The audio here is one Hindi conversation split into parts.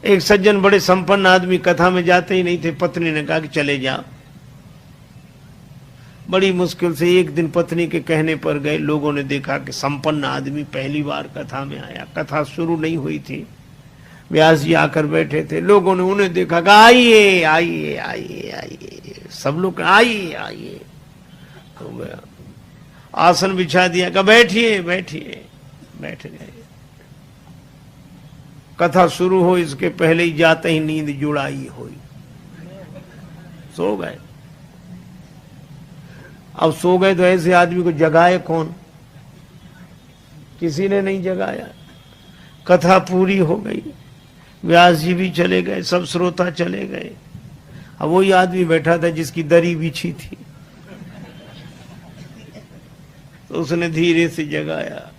एक सज्जन बड़े संपन्न आदमी कथा में जाते ही नहीं थे। पत्नी ने कहा कि चले जाओ। बड़ी मुश्किल से एक दिन पत्नी के कहने पर गए। लोगों ने देखा कि संपन्न आदमी पहली बार कथा में आया। कथा शुरू नहीं हुई थी, व्यास जी आकर बैठे थे। लोगों ने उन्हें देखा कि आइए आइए आइए आइए, सब लोग आइए आइए। हो गया, आसन बिछा दिया, कहा बैठिए बैठिए, बैठ गए। कथा शुरू हो इसके पहले ही जाते ही नींद जुड़ाई हुई, सो गए। अब सो गए तो ऐसे आदमी को जगाए कौन? किसी ने नहीं जगाया। कथा पूरी हो गई, व्यास जी भी चले गए, सब श्रोता चले गए। अब वही आदमी बैठा था जिसकी दरी बिछी थी, तो उसने धीरे से जगाया।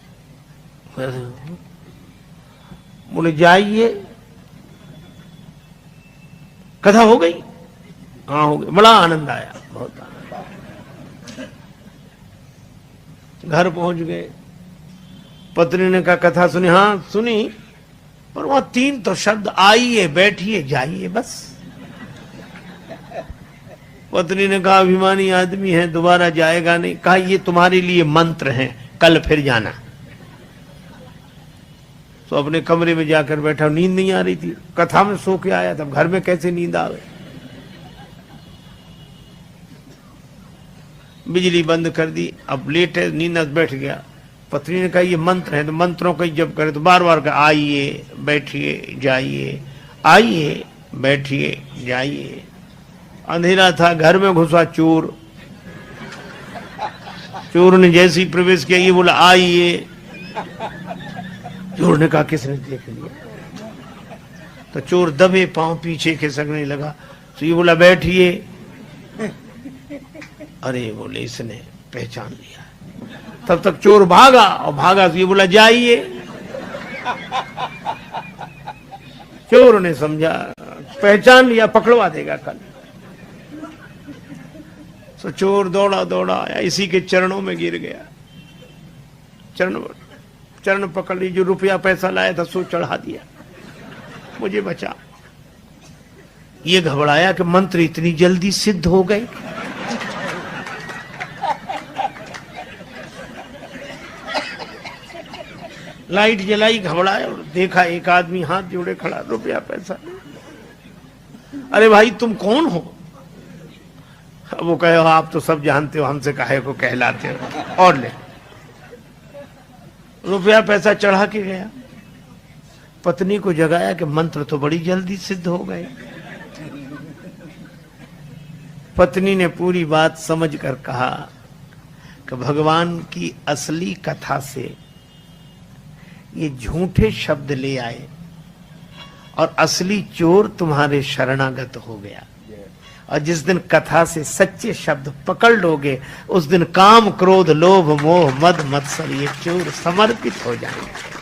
बोले जाइए, कथा हो गई? हाँ हो गई। बड़ा आनंद आया, बहुत आनंद। घर पहुंच गए। पत्नी ने कहा कथा सुनी? हाँ सुनी, पर वहां 3 तो शब्द, आइए बैठिए जाइए, बस। पत्नी ने कहा अभिमानी आदमी है, दोबारा जाएगा नहीं। कहा ये तुम्हारे लिए मंत्र हैं, कल फिर जाना। तो अपने कमरे में जाकर बैठा। नींद नहीं आ रही थी, कथा में सो के आया था, घर में कैसे नींद आवे। बिजली बंद कर दी। अब लेट है, नींद बैठ गया। पत्नी ने कहा ये मंत्र है, तो मंत्रों का जब करे तो बार बार कहा आइए बैठिए जाइए, आइए बैठिए जाइए। अंधेरा था, घर में घुसा चोर। चोर ने जैसे ही प्रवेश किया, ये बोला आइए। चोर ने कहा किसने देख लिया? तो चोर दबे पांव पीछे खिसकने लगा। तो ये बोला बैठिए। अरे बोले इसने पहचान लिया। तब तक चोर भागा, और भागा तो ये बोला जाइए। चोर ने समझा पहचान लिया, पकड़वा देगा कल। तो चोर दौड़ा दौड़ा आया, इसी के चरणों में गिर गया। चरण पकड़ ली, जो रुपया पैसा लाया था सो चढ़ा दिया, मुझे बचा। ये घबराया कि मंत्र इतनी जल्दी सिद्ध हो गए। लाइट जलाई, घबराया और देखा एक आदमी हाथ जोड़े खड़ा, रुपया पैसा। अरे भाई तुम कौन हो? वो कहे आप तो सब जानते हो, हमसे काहे को कहलाते हो, और ले। रुपया पैसा चढ़ा के गया। पत्नी को जगाया कि मंत्र तो बड़ी जल्दी सिद्ध हो गए। पत्नी ने पूरी बात समझकर कहा कि भगवान की असली कथा से ये झूठे शब्द ले आए, और असली चोर तुम्हारे शरणागत हो गया। और जिस दिन कथा से सच्चे शब्द पकड़ लोगे, उस दिन काम क्रोध लोभ मोह मद मत्सर ये चोर समर्पित हो जाएंगे।